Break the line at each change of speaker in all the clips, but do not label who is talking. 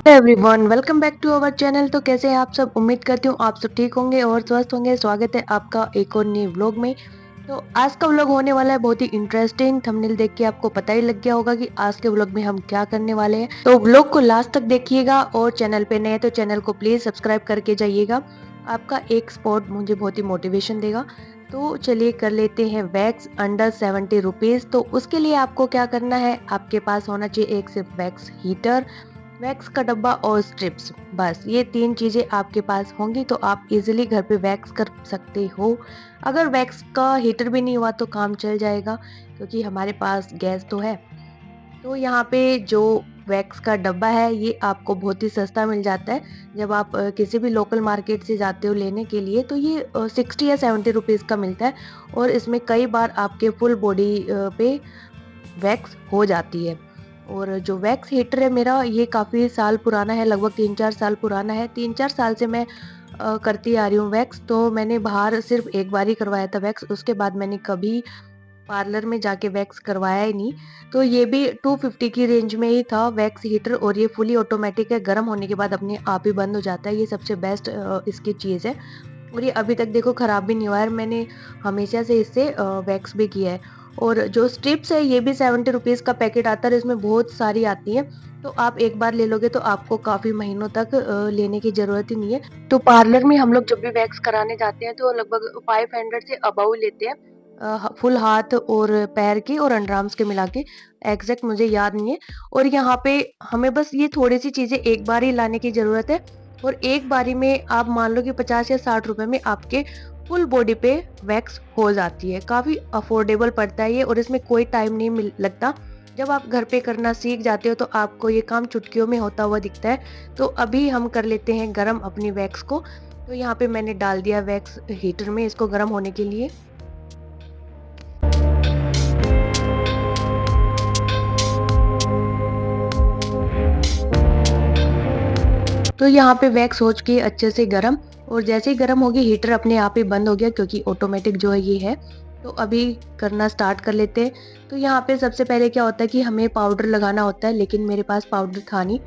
Everyone, welcome back to our channel. तो कैसे हैं आप सब? उम्मीद करती हूँ आप सब ठीक होंगे और स्वस्थ होंगे। स्वागत है आपका एक और नए व्लॉग में। तो आज का व्लॉग होने वाला है बहुत ही इंटरेस्टिंग। थंबनेल देख के आपको पता ही लग गया होगा कि आज के व्लॉग में हम क्या करने वाले हैं। तो व्लॉग को लास्ट तक देखिएगा और चैनल पे नए हैं तो चैनल को प्लीज सब्सक्राइब करके जाइएगा। आपका एक सपोर्ट मुझे बहुत ही मोटिवेशन देगा। तो चलिए कर लेते हैं वैक्स अंडर 70 रुपीज। तो उसके लिए आपको क्या करना है, आपके पास होना चाहिए एक सिर्फ वैक्स हीटर, वैक्स का डब्बा और स्ट्रिप्स। बस ये तीन चीजें आपके पास होंगी तो आप इजीली घर पे वैक्स कर सकते हो। अगर वैक्स का हीटर भी नहीं हुआ तो काम चल जाएगा, क्योंकि हमारे पास गैस तो है। तो यहाँ पे जो वैक्स का डब्बा है ये आपको बहुत ही सस्ता मिल जाता है। जब आप किसी भी लोकल मार्केट से जाते हो लेने के लिए तो ये 60 या 70 रुपीज का मिलता है। और इसमें कई बार आपके फुल बॉडी पे वैक्स हो जाती है। और जो वैक्स हीटर है मेरा, ये काफ़ी साल पुराना है, लगभग 3-4 साल पुराना है। 3-4 साल से मैं करती आ रही हूँ वैक्स। तो मैंने बाहर सिर्फ एक बार ही करवाया था वैक्स, उसके बाद मैंने कभी पार्लर में जाके वैक्स करवाया ही नहीं। तो ये भी 250 की रेंज में ही था वैक्स हीटर, और ये फुली ऑटोमेटिक है, गर्म होने के बाद अपने आप ही बंद हो जाता है। ये सबसे बेस्ट इसकी चीज़ है। और ये अभी तक देखो खराब भी नहीं हुआ है। मैंने हमेशा से इससे वैक्स भी किया है। और जो स्ट्रिप्स है ये भी 70 रुपीज़ का पैकेट आता है, इसमें बहुत सारी आती है। तो आप एक बार ले लोगे तो आपको काफ़ी महीनों तक लेने की ज़रूरत ही नहीं है। तो पार्लर में हम लोग जब भी वैक्स कराने जाते हैं तो लगभग 500 से अबव लेते हैं, फुल हाथ और पैर की और अंडर आर्म्स के मिला के। एग्जैक्ट मुझे याद नहीं है। और यहाँ पे हमें बस ये थोड़ी सी चीज़ें एक बार ही लाने की ज़रूरत है। और एक बारी में आप मान लो कि 50 या 60 रुपए में आपके फुल बॉडी पे वैक्स हो जाती है। काफ़ी अफोर्डेबल पड़ता है ये, और इसमें कोई टाइम नहीं लगता। जब आप घर पे करना सीख जाते हो तो आपको ये काम चुटकियों में होता हुआ दिखता है। तो अभी हम कर लेते हैं गरम अपनी वैक्स को। तो यहाँ पे मैंने डाल दिया वैक्स हीटर में इसको गर्म होने के लिए। तो यहाँ पे वैक्स हो चुकी है अच्छे से गरम। और जैसे ही गरम होगी हीटर अपने आप ही बंद हो गया, क्योंकि ऑटोमेटिक जो है ये है। तो अभी करना स्टार्ट कर लेते हैं। तो यहाँ पे सबसे पहले क्या होता है कि हमें पाउडर लगाना होता है, लेकिन मेरे पास पाउडर था नहीं।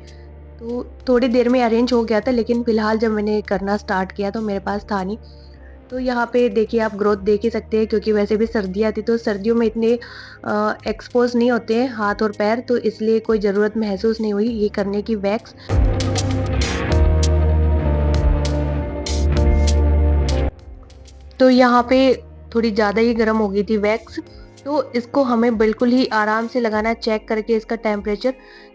तो थोड़ी देर में अरेंज हो गया था, लेकिन फिलहाल जब मैंने करना स्टार्ट किया तो मेरे पास था नहीं। तो यहाँ पे देखिए आप ग्रोथ देख ही सकते हैं, क्योंकि वैसे भी सर्दियाँ थी तो सर्दियों में इतने एक्सपोज नहीं होते हैं हाथ और पैर, तो इसलिए कोई ज़रूरत महसूस नहीं हुई ये करने की वैक्स। तो यहाँ पे थोड़ी ज़्यादा ही गर्म हो गई थी वैक्स। तो इसको हमें बिल्कुल ही आराम से लगाना है, चेक करके इसका टेम्परेचर,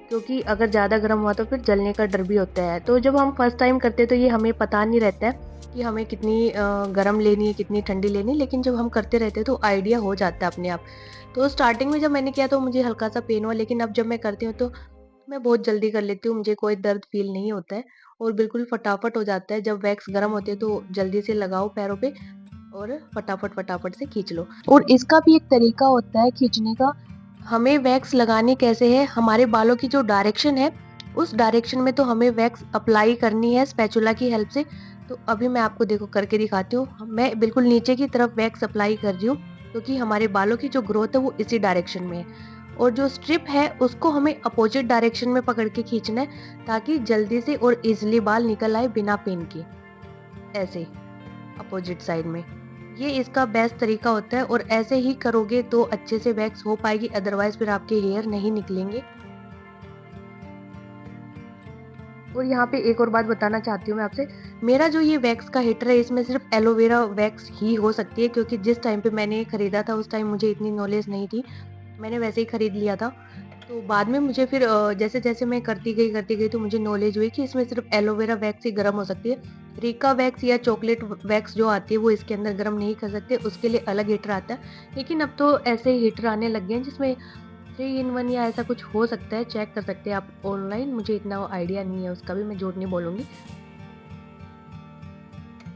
क्योंकि अगर ज़्यादा गर्म हुआ तो फिर जलने का डर भी होता है। तो जब हम फर्स्ट टाइम करते हैं तो ये हमें पता नहीं रहता है कि हमें कितनी गर्म लेनी है कितनी ठंडी लेनी है, लेकिन जब हम करते रहते हैं तो आइडिया हो जाता है अपने आप। तो स्टार्टिंग में जब मैंने किया तो मुझे हल्का सा पेन हुआ, लेकिन अब जब मैं करती हूँ तो मैं बहुत जल्दी कर लेती हूँ, मुझे कोई दर्द फील नहीं होता है। और बिल्कुल फटाफट हो जाता है। जब वैक्स गर्म होती है तो जल्दी से लगाओ पैरों पे और फटाफट फटाफट से खींच लो। और इसका भी एक तरीका होता है खींचने का। हमें वैक्स लगानी कैसे है, हमारे बालों की जो डायरेक्शन है उस डायरेक्शन में तो हमें वैक्स अप्लाई करनी है स्पैचुला की हेल्प से। तो अभी मैं आपको देखो करके दिखाती हूँ। मैं बिल्कुल नीचे की तरफ वैक्स अप्लाई कर रही हूँ, क्योंकि हमारे बालों की जो ग्रोथ है वो इसी डायरेक्शन में है। और जो स्ट्रिप है उसको हमें अपोजिट डायरेक्शन में पकड़ के खींचना है, ताकि जल्दी से और इजिली बाल निकल आए बिना पेन के। ऐसे अपोजिट साइड में। ये इसका बेस्ट तरीका होता है, और ऐसे ही करोगे तो अच्छे से वैक्स हो पाएगी, अदरवाइज फिर आपके हेयर नहीं निकलेंगे। और यहाँ पे एक और बात बताना चाहती हूँ मैं आपसे। मेरा जो ये वैक्स का हीटर है इसमें सिर्फ एलोवेरा वैक्स ही हो सकती है, क्योंकि जिस टाइम पे मैंने खरीदा था उस टाइम मुझे इतनी नॉलेज नहीं थी। मैंने वैसे ही खरीद लिया था। तो बाद में मुझे फिर जैसे-जैसे मैं करती गई तो मुझे नॉलेज हुई कि इसमें सिर्फ़ एलोवेरा वैक्स ही गरम हो सकती है। रिका वैक्स या चॉकलेट वैक्स जो आती है वो इसके अंदर गरम नहीं कर सकते, उसके लिए अलग हीटर आता है। लेकिन अब तो ऐसे हीटर आने लग गए हैं जिसमें 3 इन 1 या ऐसा कुछ हो सकता है, चेक कर सकते हैं आप ऑनलाइन। मुझे इतना आइडिया नहीं है उसका भी, मैं झूठ नहीं बोलूँगी।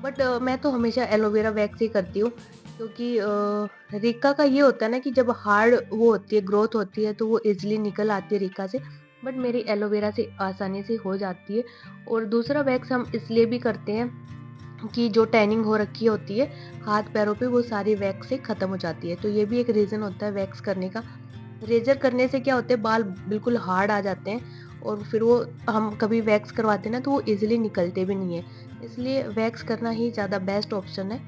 बट मैं तो हमेशा एलोवेरा वैक्स ही करती हूँ, क्योंकि रिका का ये होता है ना कि जब हार्ड वो होती है ग्रोथ होती है तो वो इजीली निकल आती है रिका से। बट मेरी एलोवेरा से आसानी से हो जाती है। और दूसरा वैक्स हम इसलिए भी करते हैं कि जो टैनिंग हो रखी होती है हाथ पैरों पे वो सारी वैक्स से खत्म हो जाती है। तो ये भी एक रीज़न होता है वैक्स करने का। रेज़र करने से क्या होता है बाल बिल्कुल हार्ड आ जाते हैं, और फिर वो हम कभी वैक्स करवाते हैं ना तो वो ईज़िली निकलते भी नहीं है। इसलिए वैक्स करना ही ज़्यादा बेस्ट ऑप्शन है।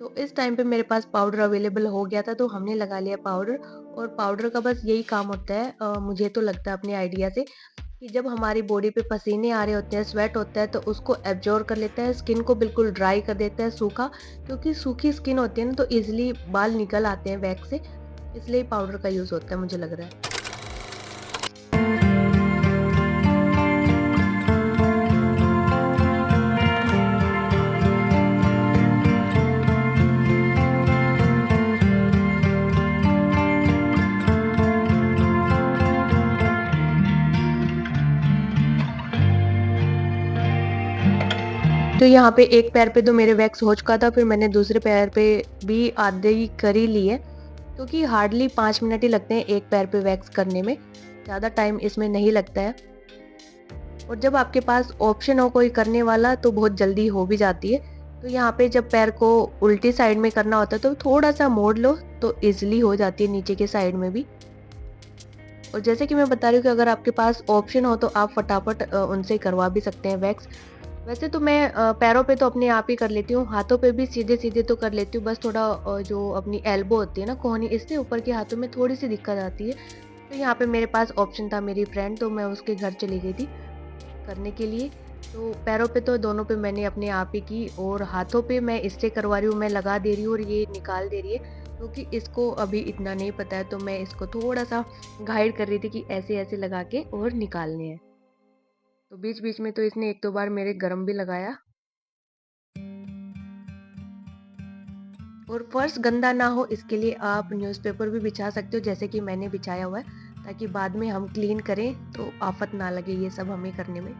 तो इस टाइम पे मेरे पास पाउडर अवेलेबल हो गया था तो हमने लगा लिया पाउडर। और पाउडर का बस यही काम होता है, मुझे तो लगता है अपने आइडिया से, कि जब हमारी बॉडी पे पसीने आ रहे होते हैं, स्वेट होता है तो उसको एब्ज़ॉर्ब कर लेता है, स्किन को बिल्कुल ड्राई कर देता है, सूखा। क्योंकि सूखी स्किन होती है ना तो ईज़िली बाल निकल आते हैं वैक्स से, इसलिए पाउडर का यूज़ होता है मुझे लग रहा है। तो यहाँ पे एक पैर पे तो मेरे वैक्स हो चुका था, फिर मैंने दूसरे पैर पे भी आधी कर ही ली है, क्योंकि हार्डली 5 मिनट ही लगते हैं एक पैर पे वैक्स करने में, ज़्यादा टाइम इसमें नहीं लगता है। और जब आपके पास ऑप्शन हो कोई करने वाला तो बहुत जल्दी हो भी जाती है। तो यहाँ पे जब पैर को उल्टी साइड में करना होता है तो थोड़ा-सा मोड़ लो तो ईज़िली हो जाती है नीचे के साइड में भी। और जैसे कि मैं बता रही हूँ कि अगर आपके पास ऑप्शन हो तो आप फटाफट उनसे करवा भी सकते हैं वैक्स। वैसे तो मैं पैरों पे तो अपने आप ही कर लेती हूँ, हाथों पे भी सीधे-सीधे तो कर लेती हूँ, बस थोड़ा जो अपनी एल्बो होती है ना कोहनी, इससे ऊपर के हाथों में थोड़ी-सी दिक्कत आती है। तो यहाँ पे मेरे पास ऑप्शन था मेरी फ्रेंड, तो मैं उसके घर चली गई थी करने के लिए। तो पैरों पे तो दोनों पे मैंने अपने आप ही की, और हाथों पे मैं इससे करवा रही हूँ, मैं लगा दे रही हूँ और ये निकाल दे रही है, क्योंकि इसको अभी इतना नहीं पता है तो मैं इसको थोड़ा-सा गाइड कर रही थी कि ऐसे-ऐसे लगा के और निकालने हैं। तो बीच-बीच में तो इसने 1-2 बार मेरे गरम भी लगाया। और फर्श गंदा ना हो इसके लिए आप न्यूज़पेपर भी बिछा सकते हो, जैसे कि मैंने बिछाया हुआ है, ताकि बाद में हम क्लीन करें तो आफत ना लगे ये सब हमें करने में।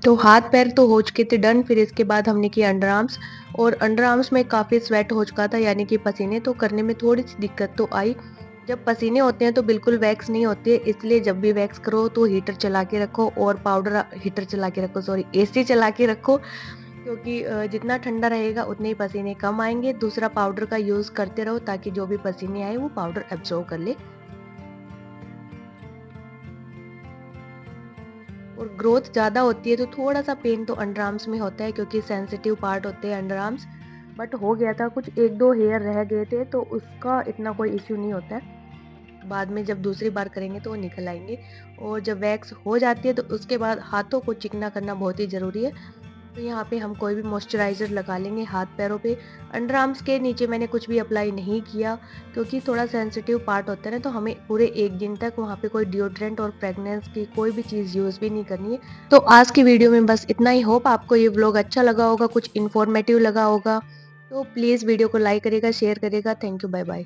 तो हाथ पैर तो हो चुके थे डन, फिर इसके बाद हमने किया अंडर आर्म्स। और अंडर आर्म्स में काफ़ी स्वेट हो चुका था, यानी कि पसीने, तो करने में थोड़ी-सी दिक्कत तो आई। जब पसीने होते हैं तो बिल्कुल वैक्स नहीं होती है, इसलिए जब भी वैक्स करो तो हीटर चला के रखो, और पाउडर हीटर चला के रखो, सॉरी एसी चला के रखो, क्योंकि जितना ठंडा रहेगा उतने ही पसीने कम आएँगे। दूसरा पाउडर का यूज़ करते रहो ताकि जो भी पसीने आए वो पाउडर एब्ज़ॉर्ब कर ले। और ग्रोथ ज़्यादा होती है तो थोड़ा-सा पेन तो अंडर आर्म्स में होता है, क्योंकि सेंसिटिव पार्ट होते हैं अंडर आर्म्स। बट हो गया था, कुछ 1-2 हेयर रह गए थे तो उसका इतना कोई इश्यू नहीं होता है। बाद में जब दूसरी बार करेंगे तो वो निकल आएँगे। और जब वैक्स हो जाती है तो उसके बाद हाथों को चिकना करना बहुत ही ज़रूरी है। तो यहाँ पे हम कोई भी मॉइस्चराइज़र लगा लेंगे हाथ पैरों पे। अंडर आर्म्स के नीचे मैंने कुछ भी अप्लाई नहीं किया, क्योंकि थोड़ा सेंसिटिव पार्ट होता है ना, तो हमें पूरे 1 दिन तक वहाँ पे कोई डिओड्रेंट और फ्रेगनेंस की कोई भी चीज़ यूज़ भी नहीं करनी है। तो आज की वीडियो में बस इतना ही। होप आपको ये व्लॉग अच्छा लगा होगा, कुछ इन्फॉर्मेटिव लगा होगा। तो प्लीज़ वीडियो को लाइक करिएगा, शेयर करिएगा। Thank you, bye bye.